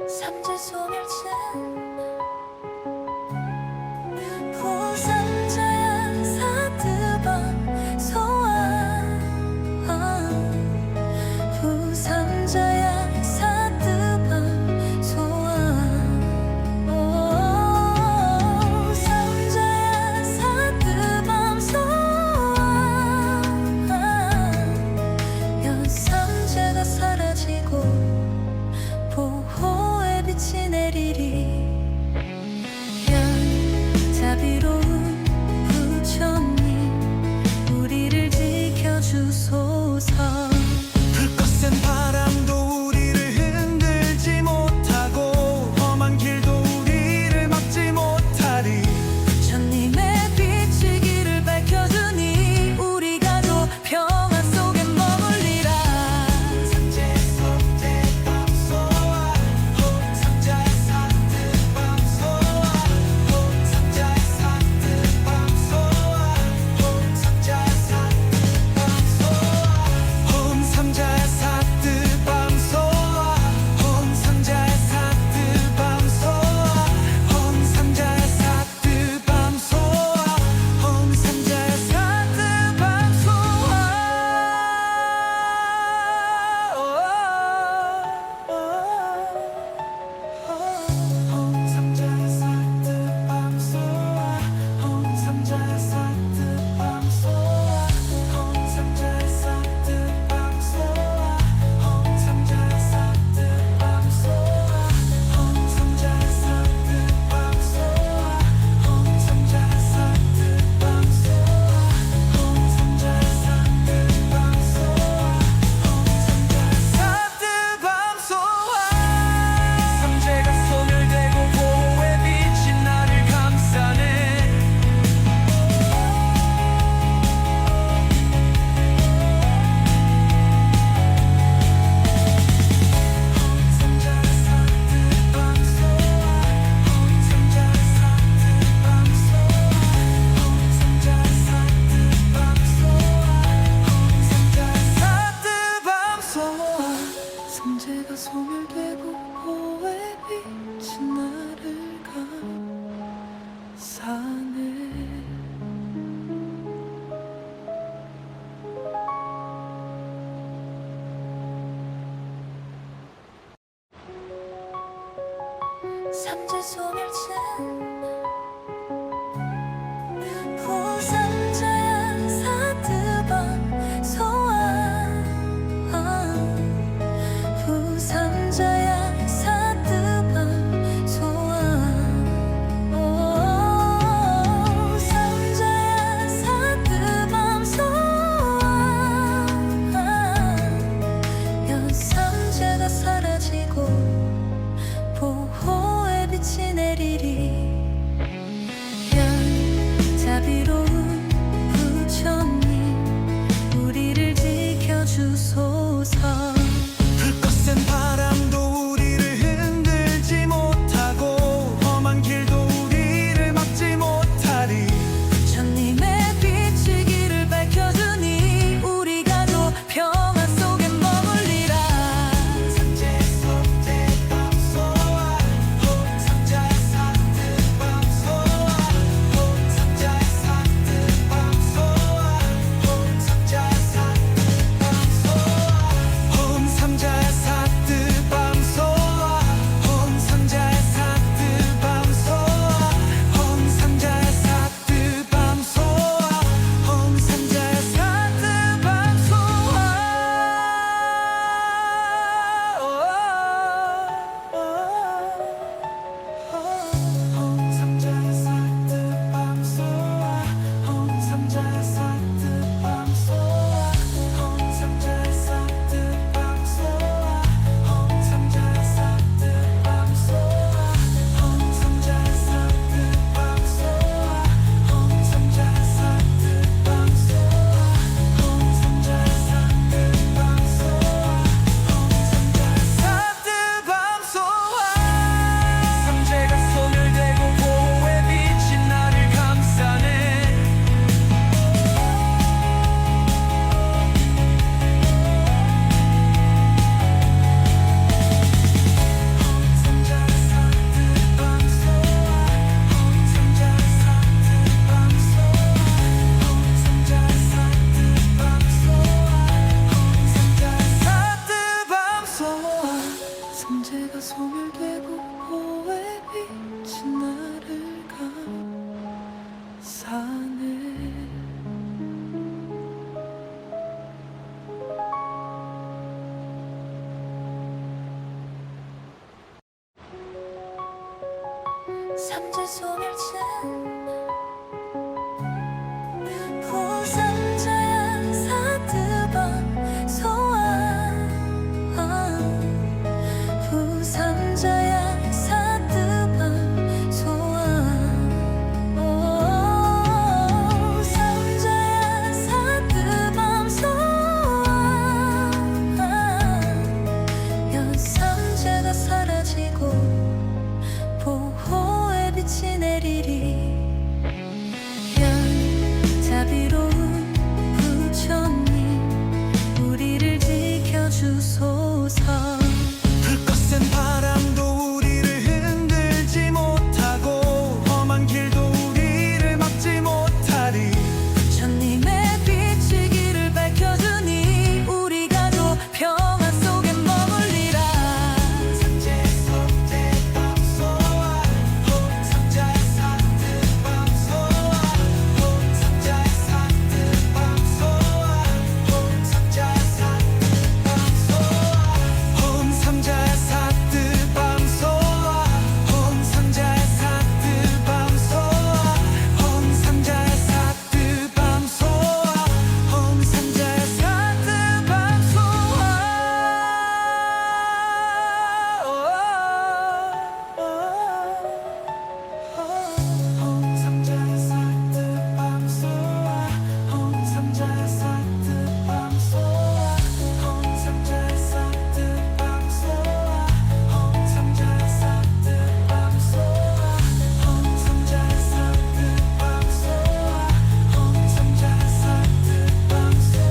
삼재 소멸진 부삼자야 사드밤 소환 부삼자야 사드밤 소환 삼자야 사드밤 소환 연삼재가 사라지고 보호의 빛이 내리리 자비로운 부처님 우리를 지켜주소서. 불거센 바람도 우리를 흔들지 못하고 험한 길도 우리를 막지 못하리. 부처님의 빛이 길을 밝혀주니 우리가 도 평안 속에 머물리라. 삼재에서 대밤소와 삼자의 사드밤소와 삼자의 사드밤소와 삼자의 사드밤소와 삼자의 사드밤소와 삼자의 사드밤소와 삼자의 사드밤소와 삼자의 삼재가 소멸되고 보호의 빛이 나를 감싸네. 삼자의 사드밤소와 삼자의 사드밤소와 삼자의 사드밤소와 삼자의 사드밤소와 삼재가 소멸되고 보호의 빛이 나를 감싸네. 삼재 소멸진 부삼자야 사드밤 소환 부삼자야 사드밤 소환 삼자야 사드밤 소환 연삼재가 사라지고 보호의 빛이 내리리 삼재 소멸진 부삼자야 사드방 소환 부삼자야 사드방 소환 삼자야 사드방 소환 연삼재가 사라지고 보호의 빛이 내리리 자비로운 부처님 우리를 지켜주소서 불거센 바람도 우리를 흔들지 못하고 험한 길도 우리를 막지 못하리 부처님의 빛이 길을 밝혀주니 우리가 도 평안 속에 머물리라 삼재 석대밤 소아 삼자의 사드밤 소아 삼자의 사드밤 소아 삼자의 사드밤 소아 삼자의 사드밤 소아 삼자의 사드밤 소아 삼자의 사드밤 소아 삼자의 사드밤 삼자의 사드밤 소아 삼자의 사드밤 소아 삼자의 사드밤 소아 삼자의 사드밤 소아 삼자의 사드밤 소아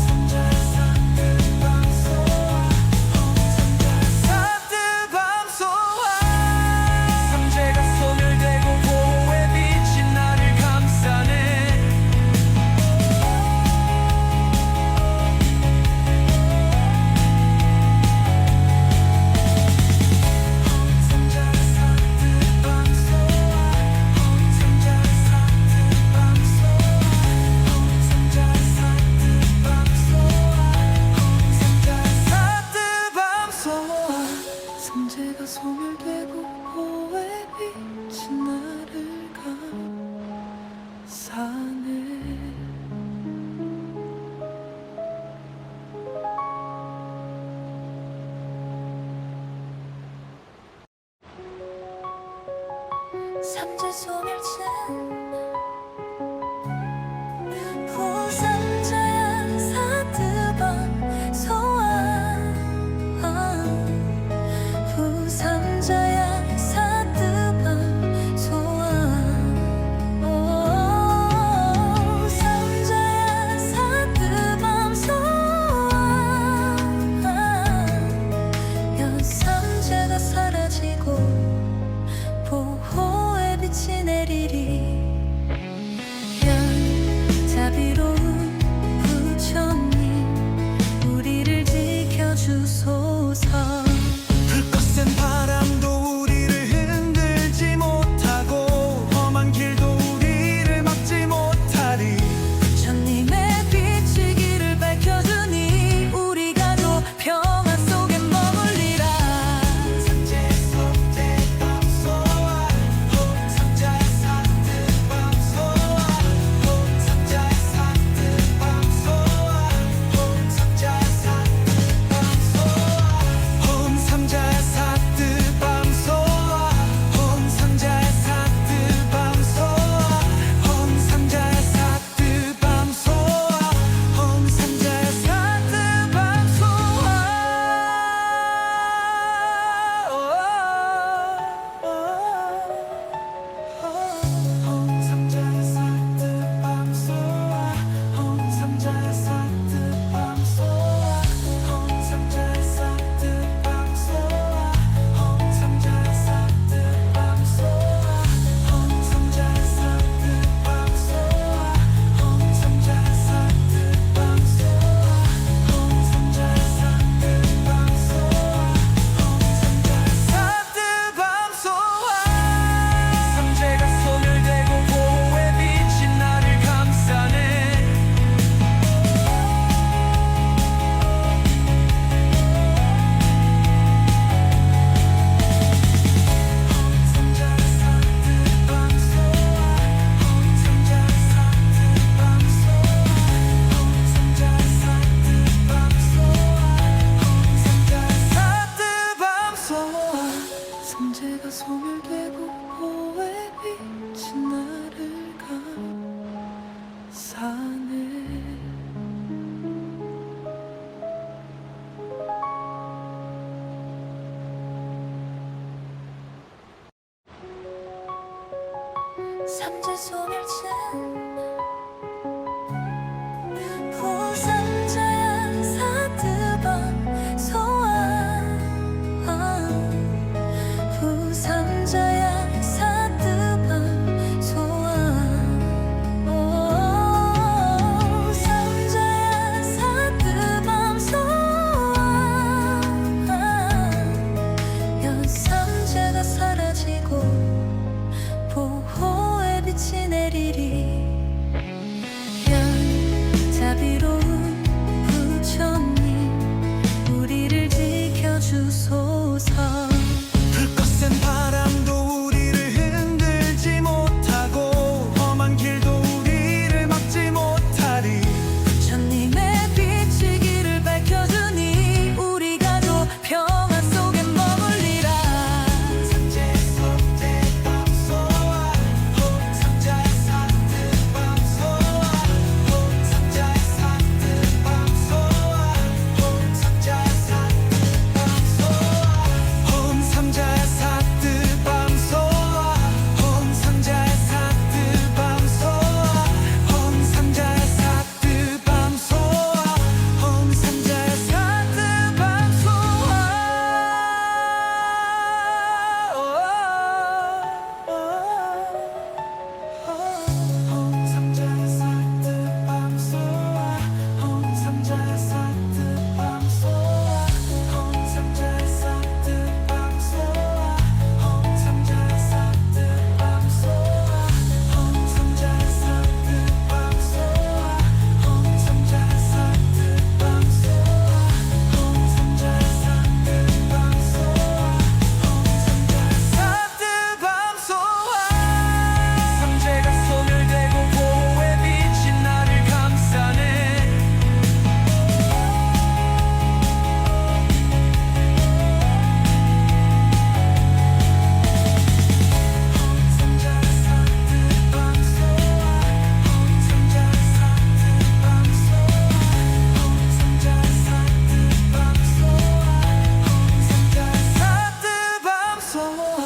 삼자의 사드밤 소아 삼자의 사드밤 소아 삼재가 소멸되고 보호의 빛이 나를 감싸네 삼자의 사드밤 소아 삼자의 사드밤 소아 삼자의 사드밤 소아 삼자의 사드밤 소아 삼재가 소멸되고 보호의 빛이 나를 감싸네 삼재 소멸진 부삼자야 사드방 소환 부삼자야 사드방 소환 삼자야 사드방 소환 연삼재가 사라지고 보호의 빛이 내리리 자비로운 삼재 소멸진 부삼자야 사드밤 소환 부삼자야 사드밤 소환 삼자야 사드밤 소환 연삼재가 사라지고 보호의 빛이 내리리 자비로운 부처님 우리를 지켜주소서 불꽃센 바람도 우리를 흔들지 못하고 험한 길도 우리를 막지 못하리. 부처님의 빛이 길을 밝혀주니 우리 가족 평안 속에 머물리라 삼재 삼재 밤소와 삼자의 사드 밤소와 삼자의 사드 밤소와 삼자의 사드 밤소와 삼자의 사드 밤소와 삼자의 사드 밤소와 삼자의 사드 밤소와 삼자의 사드 밤소와 삼자의 사드 밤소와 삼자의 사드 밤소와 삼자의 사드 밤소와 삼자의 사드 밤소와 삼자의 사드 밤소와 삼자의 사드 밤소와 삼자의 사드 밤소와 삼자의 사드 밤소와 삼재가 소멸되고 보호의 빛이 나를 감싸네. 삼자의 사드 밤소와 삼자의 사드 밤소와 삼자의 사드 밤소와 삼자의 사드 밤소와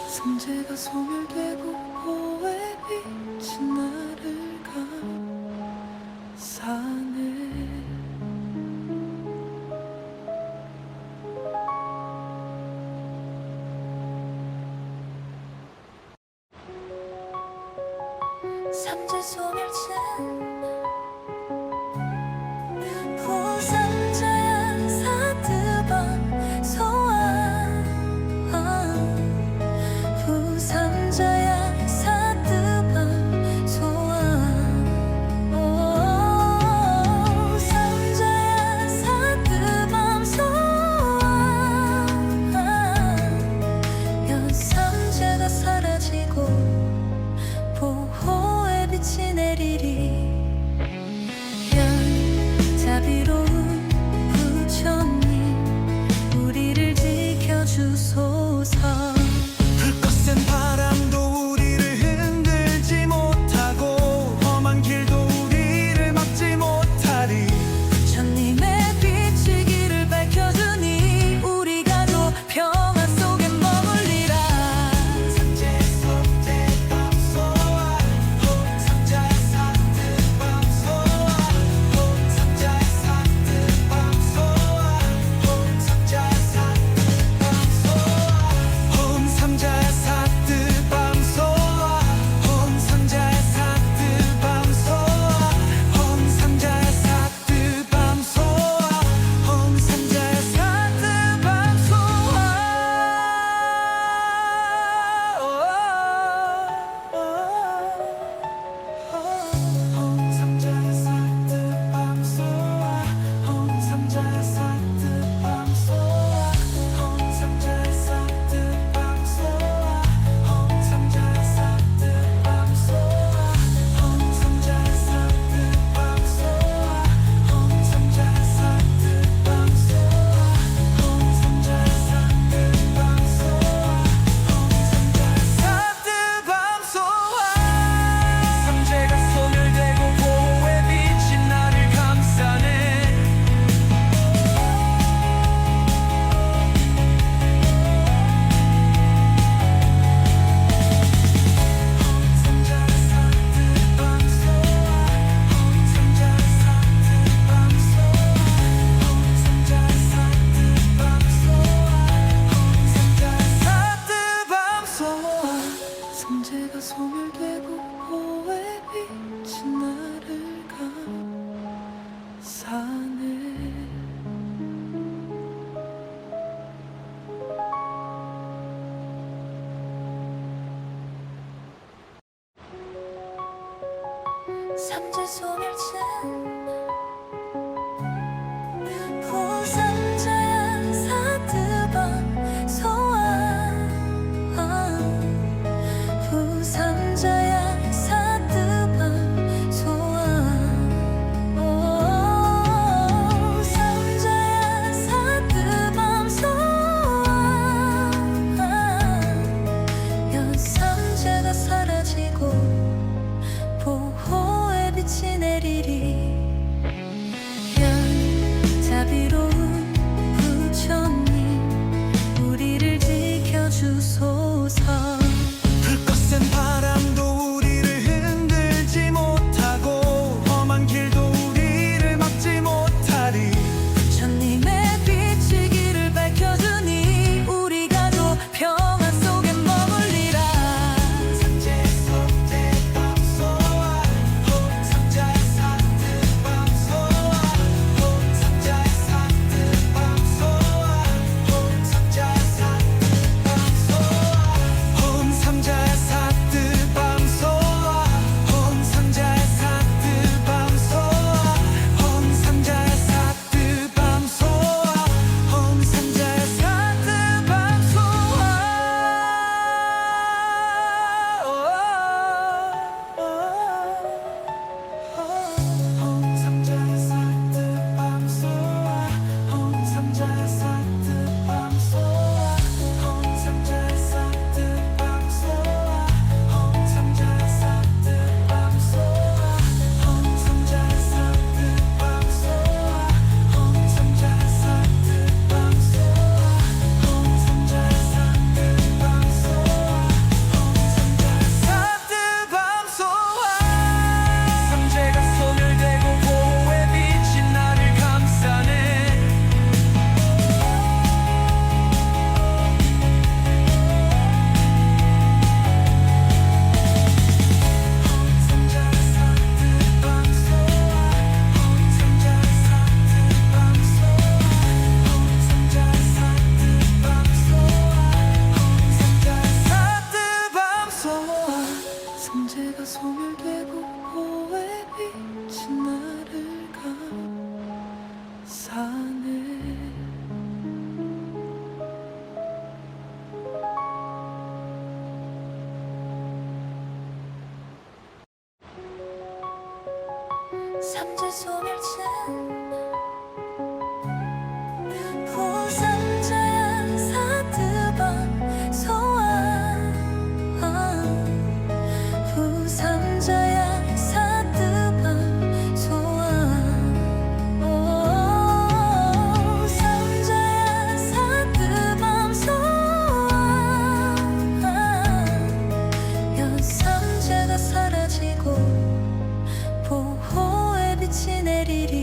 삼재가 소멸되고 보호의 빛이 나를 감싸네 삼재 소멸진 부삼자야 사드밤 소환 부삼자야 사드밤 소환 삼자야 사드밤 소환 연삼재가 사라지고 보호의 빛이 내리리 삼재 소멸진 부삼자야 사드방 소환 부삼자야 사드방 소환 삼자야 사드방 소환 연삼재가 사라지고 보호의 빛이 내리리 자비로운 부처님 우리를 지켜주소서 불꽃센 바람도 우리를 흔들지 못하고 험한 길도 우리를 막지 못하리. 부처님의 빛이 길을 밝혀주니 우리 가족 평안 속에 머물리라 삼재 소대밤 소환 삼자의 사드밤 소환 삼자의 사드밤 소환 삼자의 사드밤 소환 삼자의 사드밤 소환 삼자의 사드밤 소환 삼자의 사드밤 소환 삼자의 사드밤 소환 삼자의 사드밤 소환 삼자의 사드밤 소환 삼자의 사드밤 소환 삼자의 사드밤 소환 삼자의 사드밤 소환 삼자의 사드밤 소환 삼자의 사드밤 소환 삼재가 소멸되고 보호의 빛이 나를 감싸네. 삼자의 사드밤 소환 삼자의 사드밤 소환 삼자의 사드밤 소환 삼자의 사드밤 소환 삼재가 소멸되고 보호의 빛이 나를 감싸네 삼재 소멸진 부삼자야 사드방 소환 부삼자야 사드방 소환 삼자야 사드방 소환 연삼재가 사라지고 보호의 빛이 내리리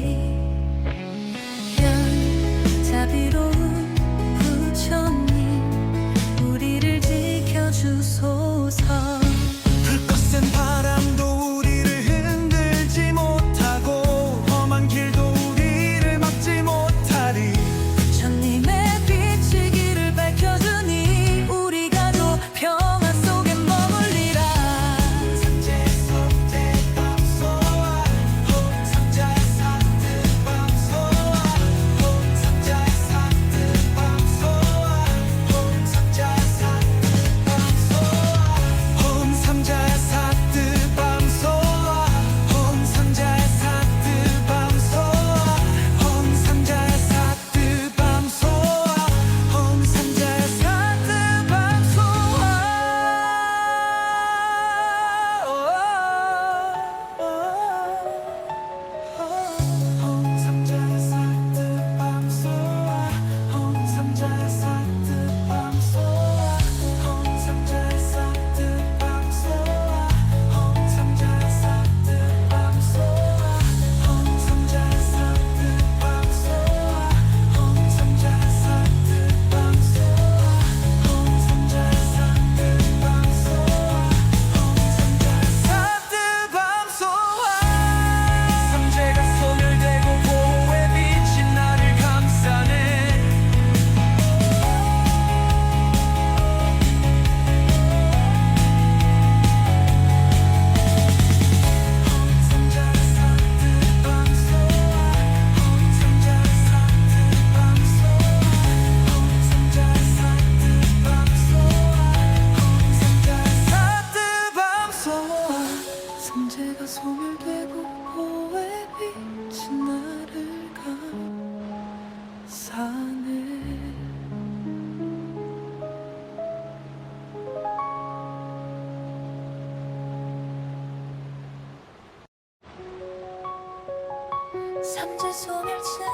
삼재 소멸진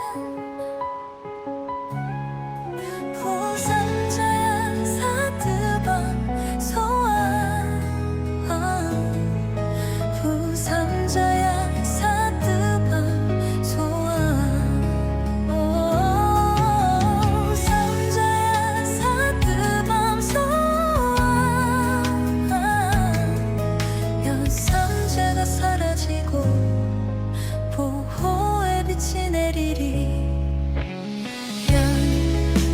부삼자야 사드방 소환 부삼자야 사드방 소환 삼자야 사드방 소환 연삼재가 사라지고 보호의 빛이 내리리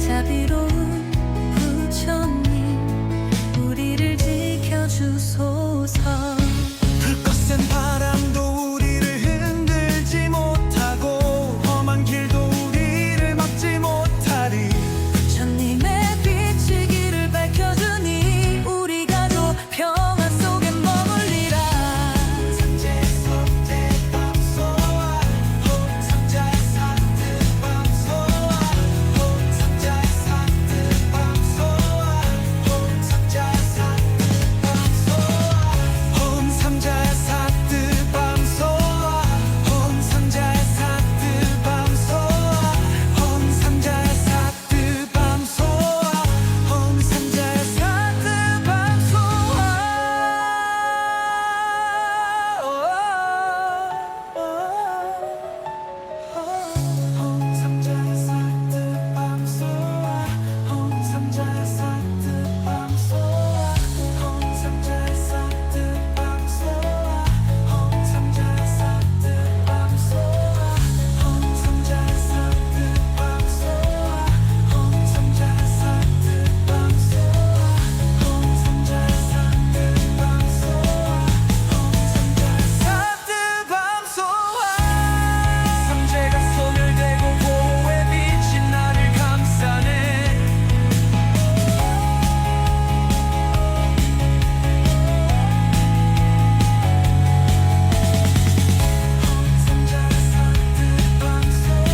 자비로운 부처님 우리를 지켜주소서 불거센 바람도 우리를 흔들지 못하고 험한 길도 우리를 막지 못하리. 부처님의 빛이 길을 밝혀주니 우리가 도 평화 속에 머물리라 삼재 석재밤 소환 삼자의 사드밤 소환 삼자의 사드밤 소환 삼자의 사드밤 소환 삼자의 사드밤 소환 삼자의 사드밤 소환 삼자의 사드밤 소환 삼자의 사드밤 소환 삼자의 사드밤 소환 삼자의 사드밤 소환 삼자의 사드밤 소환 삼자의 사드밤 소환 삼자의 사드밤 소환 삼자의 사드밤 소환 삼자의 사드밤 소환 삼재가 소멸되고 보호의 빛이 나를 감싸네. 삼자의 사드밤 소환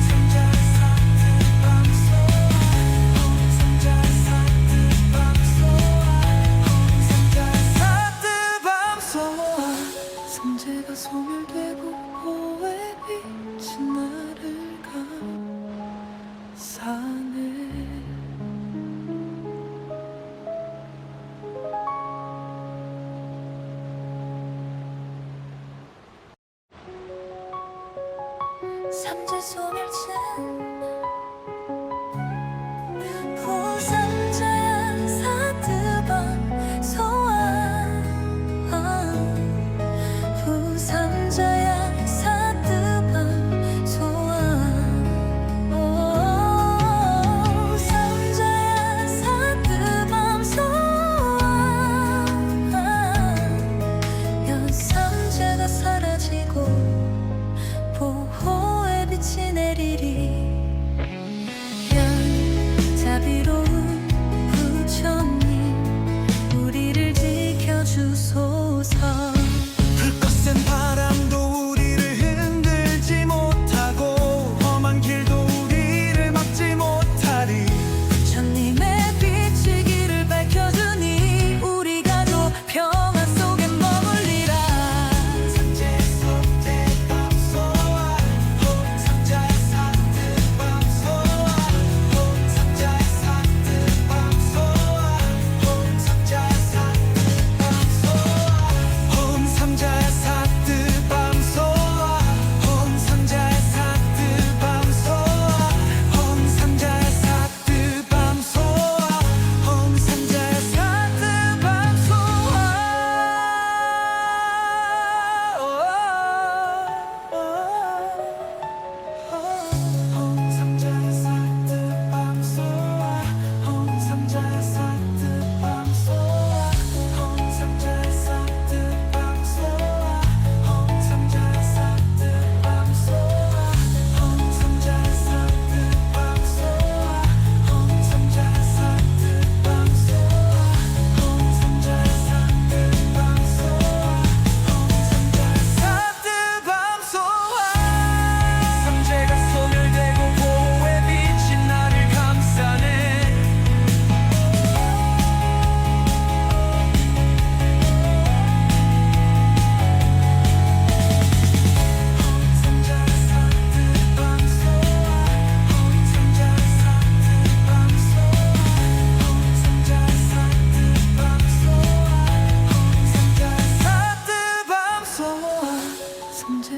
삼자의 사드밤 소환 삼자의 사드밤 소환 삼자의 사드밤 소환 삼재가 소멸되고 보호의 빛이 나를 감싸네 삼재 소멸진 부삼자야 사드방 소환 부삼자야 사드방 소환 삼자야 사드방 소환 연삼재가 사라지고 보호의 빛이 내리리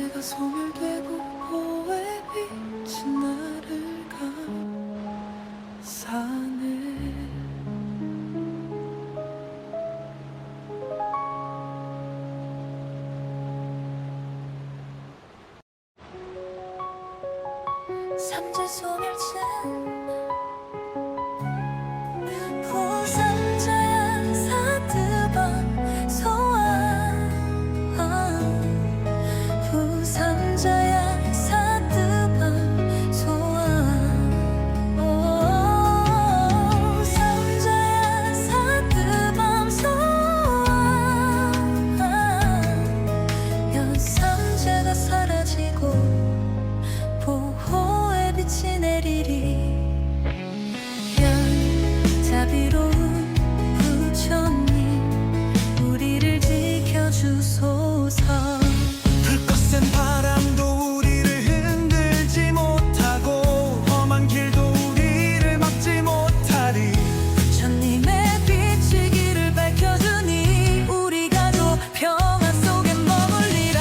삼재가 소멸되고 보호의 빛이 나를 감싸네. 삼재 소멸진 부삼자야 사드방 소환 부삼자야 사드방 소환 삼자야 사드방 소환 연삼재가 사라지고 보호의 빛이 내리리. 자비로운 부처님 우리를 지켜주소서. 불거센 바람도 우리를 흔들지 못하고 험한 길도 우리를 막지 못하리. 부처님의 빛이 길을 밝혀주니 우리가 도 평안 속에 머물리라.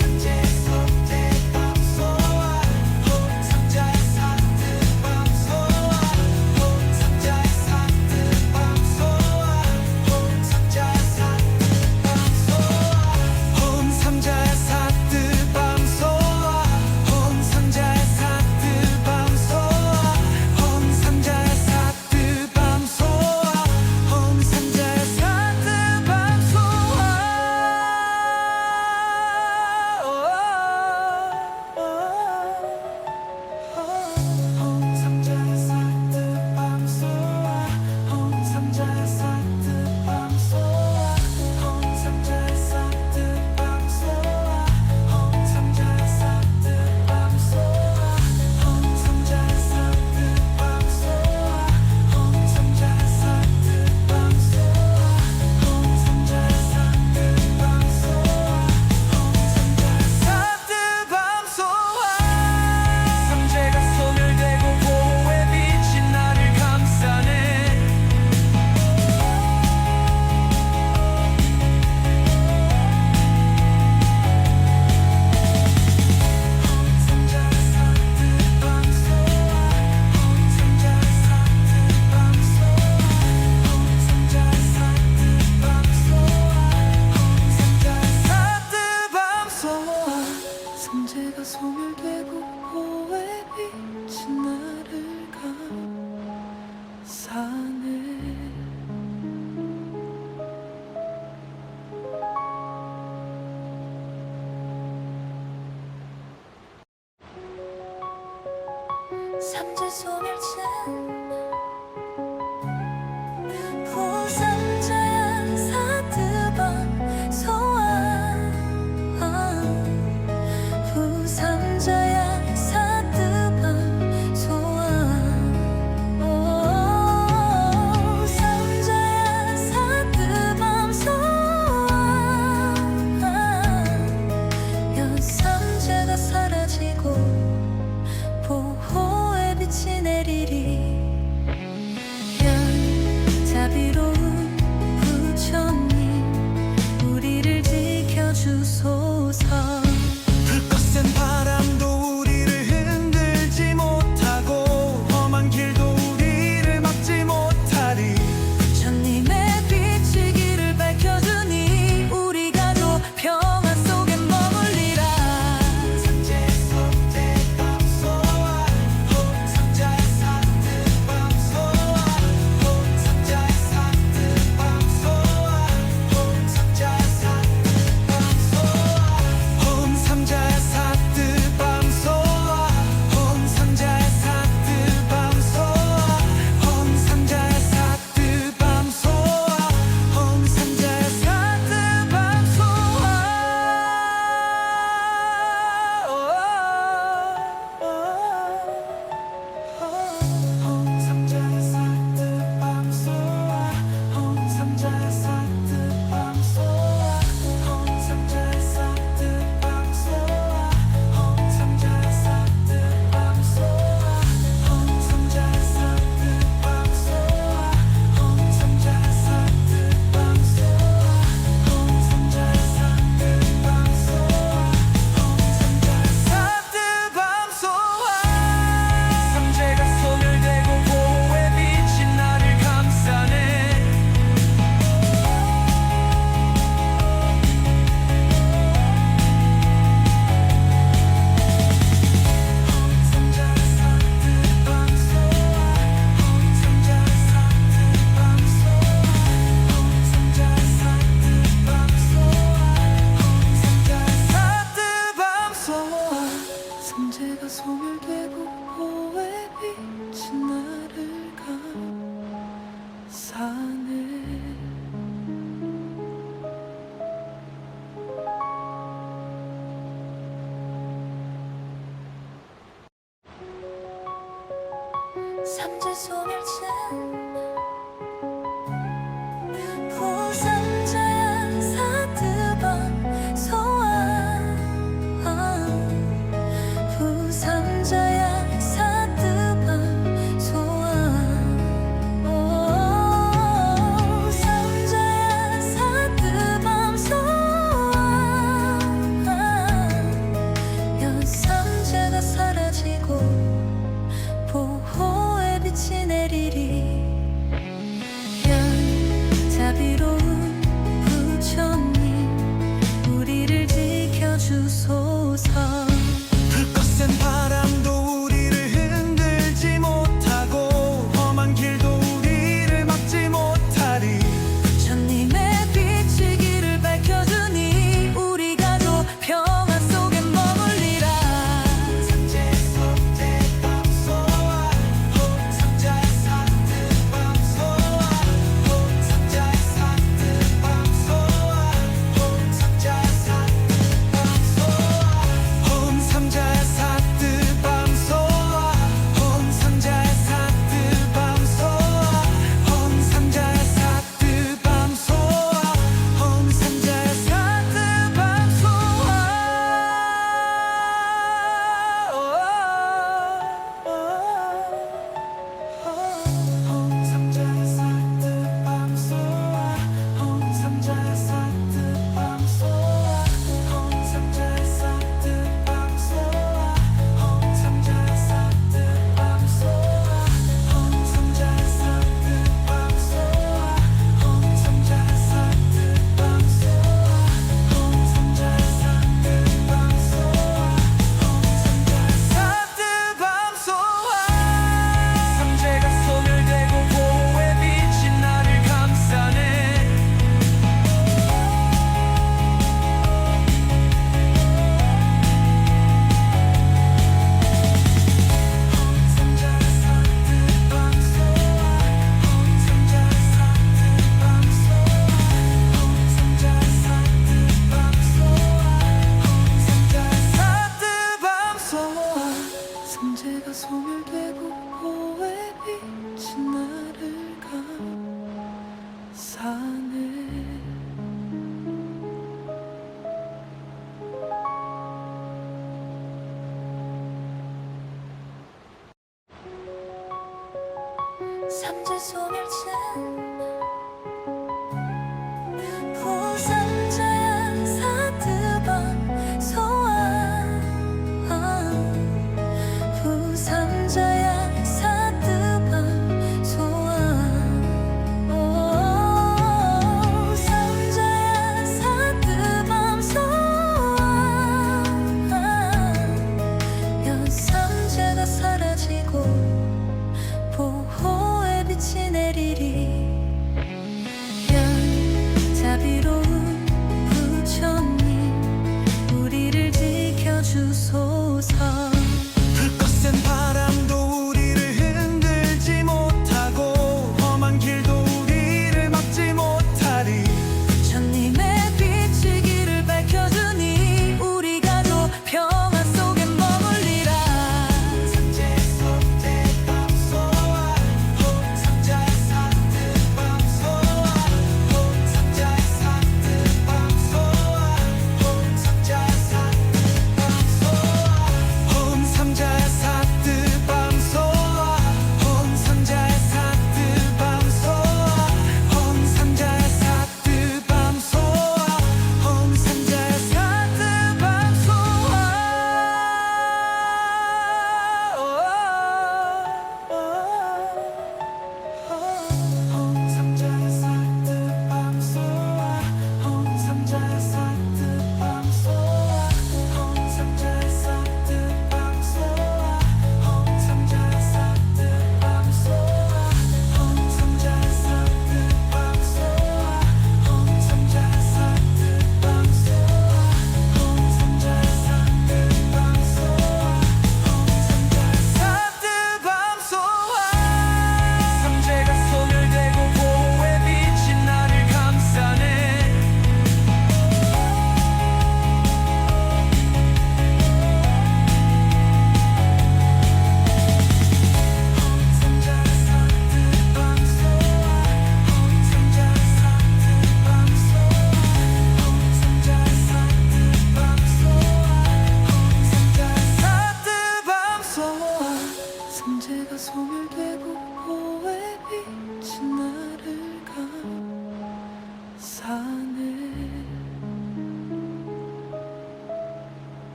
삼재 석재밤 소환 삼자의 사드밤 소환 삼자의 사드밤 소환 삼자의 사드밤 소환 삼자의 사드밤 소환 삼자의 사드밤 소환 삼자의 사드밤 소환 삼자의 사드밤 소환 삼자의 사드밤 소환 삼자의 사드밤 소환 삼자의 사드밤 소환 삼자의 사드밤 소환 삼자의 사드밤 소환 삼자의 사드밤 소환 삼자의 사드밤 소환 삼재가 소멸되고 보호의 빛이 나를 감싸네. 삼자의 사드밤 소환 삼자의 사드밤 소환 삼자의 사드밤 소환 삼자의 사드밤 소환 삼재가 소멸되고 보호의 빛이 나를 감싸네. 삼재 소멸진 부삼자야 사드방 소환 부삼자야 사드방 소환 삼자야 사드방 소환 연삼재가 사라지고 보호의 빛이 내리리. 삼재가 소멸되고 보의 빛이 나를 감싸네. 삼재 소멸진 부삼자야 사드방 소환 부삼자야 사드방 소환 삼자야 사드방 소환 연삼재가 사라지고 보호의 빛이 내리리 자비로운 부처님 우리를 지켜주소서. 불거센 바람도 우리를 흔들지 못하고 험한 길도 우리를 막지 못하리. 주님의 빛이 길을 밝혀주니 우리가 도 평안 속에 머물리라. 삼재 석재밤 소아 삼자의 사드밤 소아 삼자의 사드밤 소아 삼자의 사드밤 소아 삼자의 사드밤 소아 삼자의 사드밤 소아 삼자의 사드밤 삼재가 소멸되고 보호의 빛이 나를 감싸네. 삼자의 사드밤 소아 삼자의 사드밤 소아 삼자의 사드밤 소아 삼자의 사드밤 소아 삼재가 소멸되고 보의 빛이 나를 감싸네. 삼재 소멸진 부삼자야 사드방 소환 부삼자야 사드방 소환 삼자야 사드방 소환 연삼재가 사라지고 보호의 빛이 내리리 자비로운 부처님 우리를 지켜주소서. 불거센 바람도 우리를 흔들지 못하고 험한 길도 우리를 막지 못하리. 주님의 빛이 길을 밝혀주니 우리가 도 평안 속에 머물리라. 삼재 석재밤 소아 삼자의 사드밤 소아 삼자의 사드밤 소아 삼자의 사드밤 소아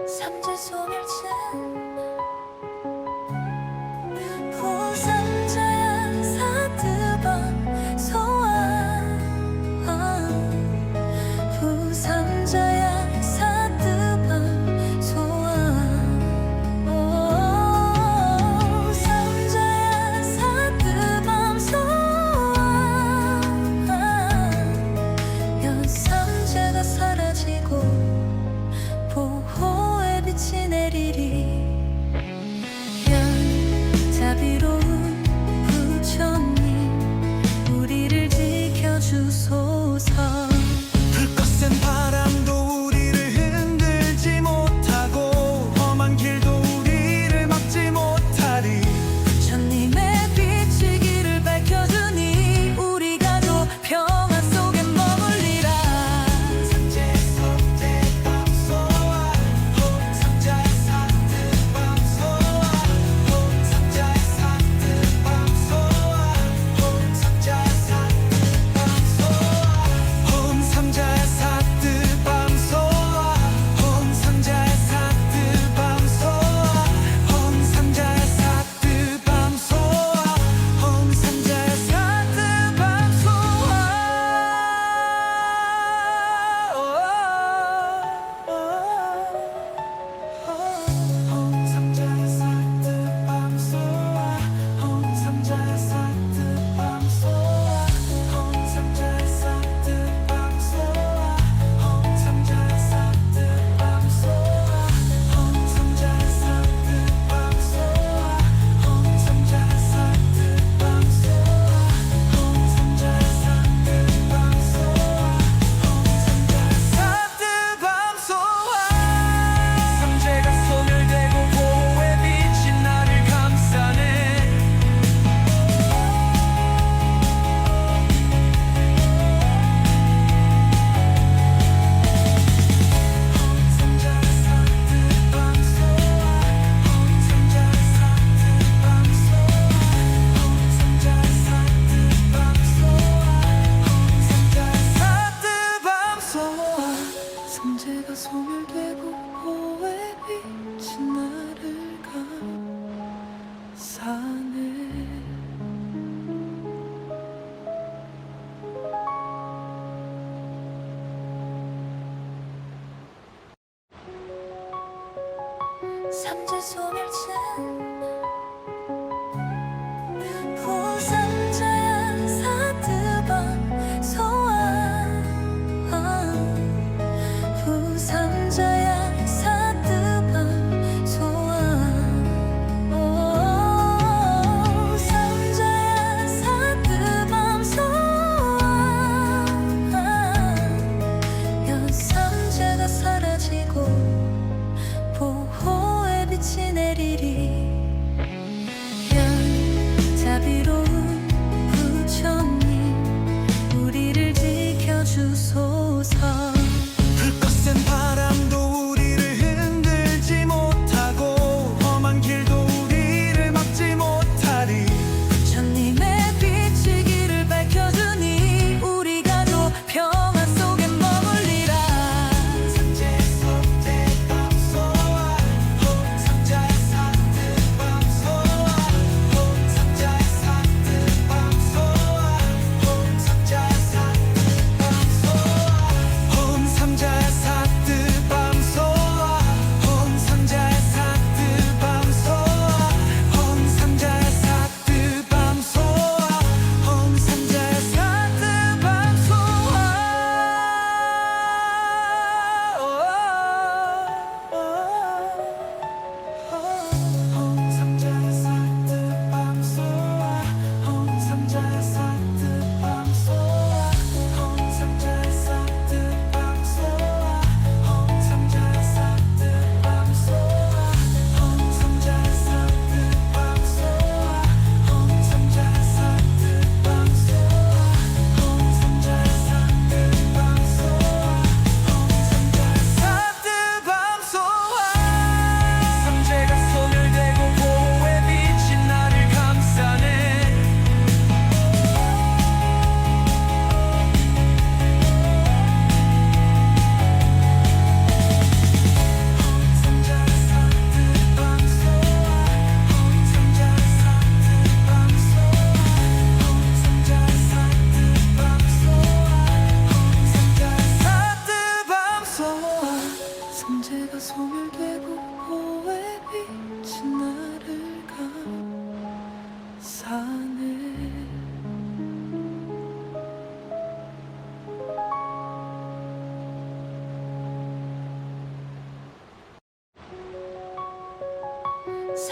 삼재 소멸진 부삼자야 사드밤 소환 부삼자야 사드밤 소환 삼자야 사드밤 소환 연삼재가 사라지고 보호의 빛이 내리리 자비로운 부처님 우리를 지켜주소서 불꽃센 바람도 우리를 흔들지 못하고 험한 길도 우리를 막지 못하리 부처님의 빛이 길을 밝혀주니 우리가 또 평화 속에 머물리라 삼재 속대밤 소아 홍삼자의 사드밤 소아 홍삼자의 사드밤 소아 홍삼자의 사드밤 소아 홍삼자의 사드밤 소아 홍삼자의 사드밤 소아 홍삼자의 사드밤 소아 홍삼자의 사드밤 홍삼자의 사드밤 소아 홍삼자의 사드밤 소아 홍삼자의 사드밤 소아 홍삼자의 사드밤 소아 홍삼자의 사드밤 소아 홍삼자의 사드밤 소아 홍삼자의 사드밤 소아 홍삼자의 사드밤 소아 삼재가 소멸되고 보호의 빛이 나를 감싸네 홍삼자의 사드밤 소아 홍삼자의 사드밤 소아 홍삼자의 사드밤 소아 홍삼자의 사드밤 소아 삼재가 소멸되고 보호의 빛이 나를 감싸네 삼재 소멸진 부삼자야 사드밤 소환 부삼자야 사드밤 소환 삼자야 사드밤 소환 연삼재가 사라지고 보호의 빛이 내리리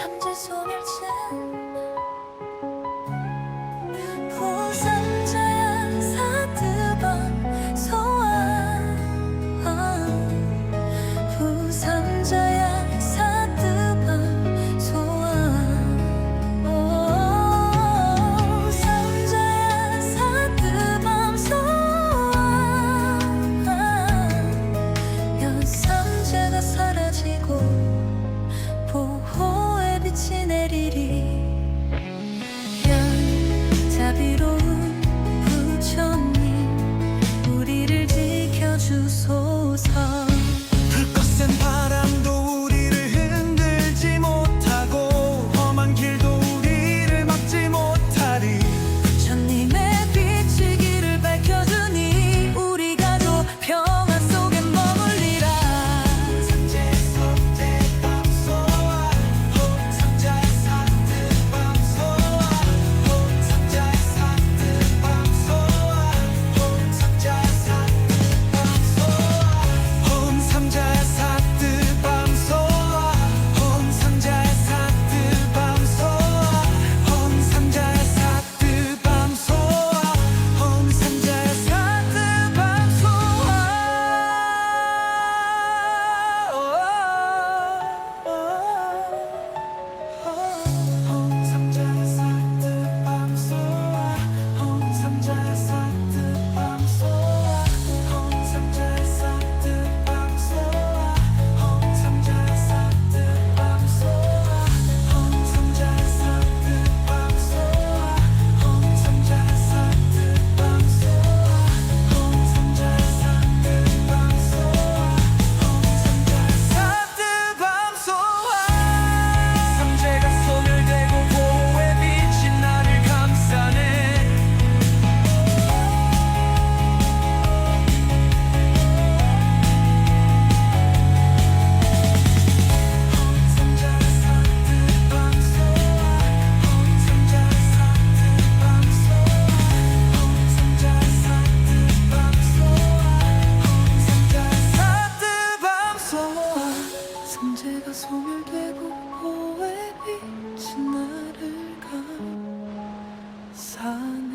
삼재 소멸진 부삼자야 사드방 소환 부삼자야 사드방 소환 삼자야 사드방 소환 연삼재가 사라지고 보호의 빛이 내리리 자비로운 부처님 우리를 지켜주소서 불거센 바람도 우리를 흔들지 못하고 험한 길도 우리를 막지 못하리. 부처님의 빛이 길을 밝혀주니 우리 가족 평화 속에 머물리라 삼재 석대밤 소아 삼자의 사드밤 소아 삼자의 사드밤 소아 삼자의 사드밤 소아 삼자의 사드밤 소아 삼자의 사드밤 소아 삼자의 사드밤 소아 삼자의 사드밤 삼자의 사드밤 소아 삼자의 사드밤 소아 삼자의 사드밤 소아 삼자의 사드밤 소아 삼자의 사드밤 소아 삼자의 사드밤 소아 삼자의 사드밤 소아 삼재가 소멸되고 보호의 빛이 나를 감싸네. 삼자의 사드밤 소아 삼자의 사드밤 소아 삼자의 사드밤 소아 삼자의 사드밤 소아 삼재가 소멸되고 보호의 빛이 나를 감싸네.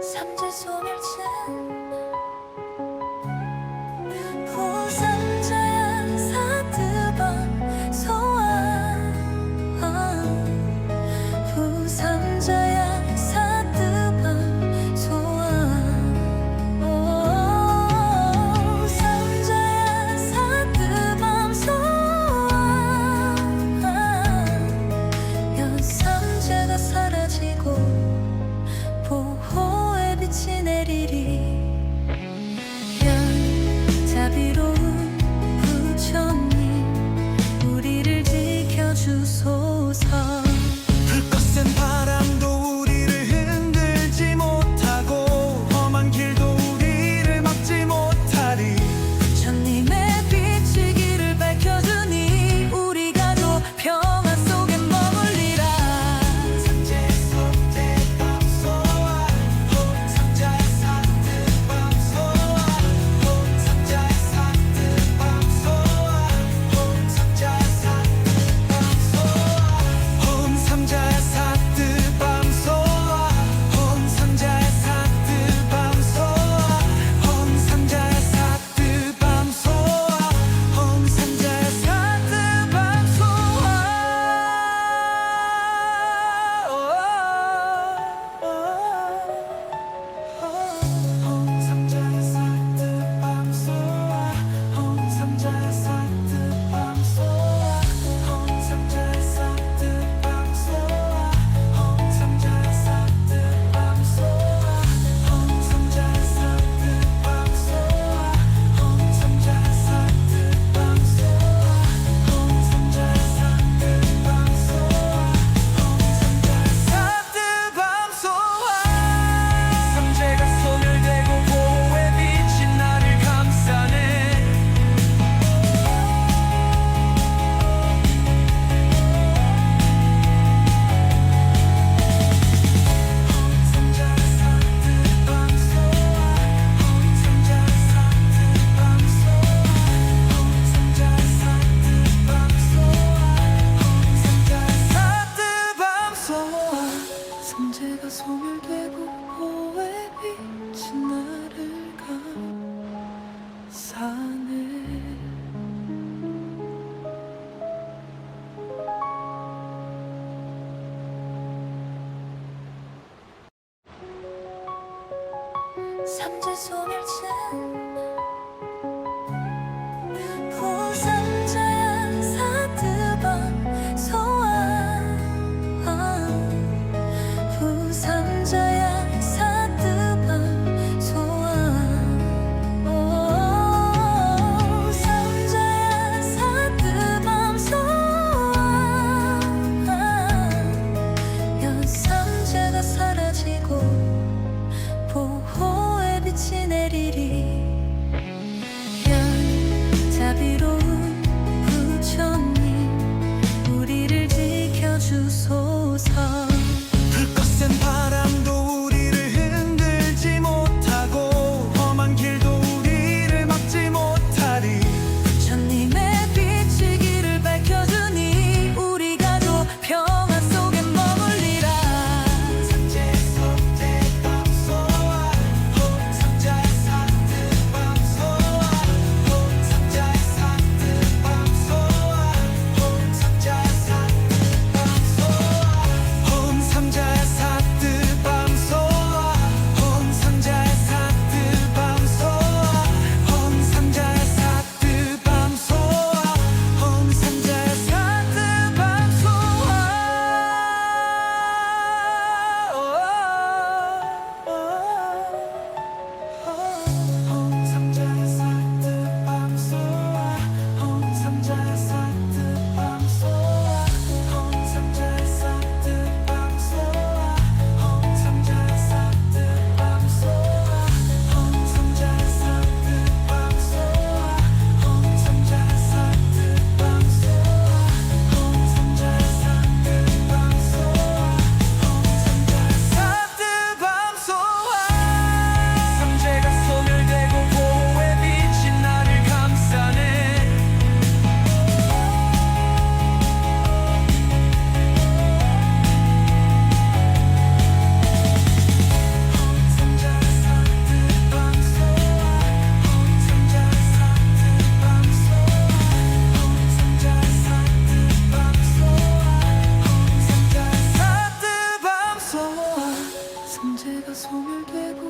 삼재 소멸진 부삼자야 사드방 소환 부삼자야 사드방 소환 삼자야 사드방 소환 연삼재가 사라지고 보호의 빛이 내리리 삼재 소멸진 부삼자야 사드방 소환 부삼자야 사드방 소환 삼자야 사드방 소환 연삼재가 사라지고 보호의 빛이 내리리 자비로운 부처님 우리를 지켜주소서 불거센 바람도 우리를 흔들지 못하고 험한 길도 우리를 막지 못하리. 부처님의 빛이 길을 밝혀주니 우리 가족 평화 속에 머물리라 삼재에서 대밤소와 삼자의 사드밤소와 삼자의 사드밤소와 삼자의 사드밤소와 삼자의 사드밤소와 삼자의 사드밤소와 삼자의 사드밤소와 삼자의 삼재가 소멸되고 보호의 빛이 나를 감싸네. 삼자의 사드밤소와 삼자의 사드밤소와 삼자의 사드밤소와 삼자의 사드밤소와 삼재가 소멸되고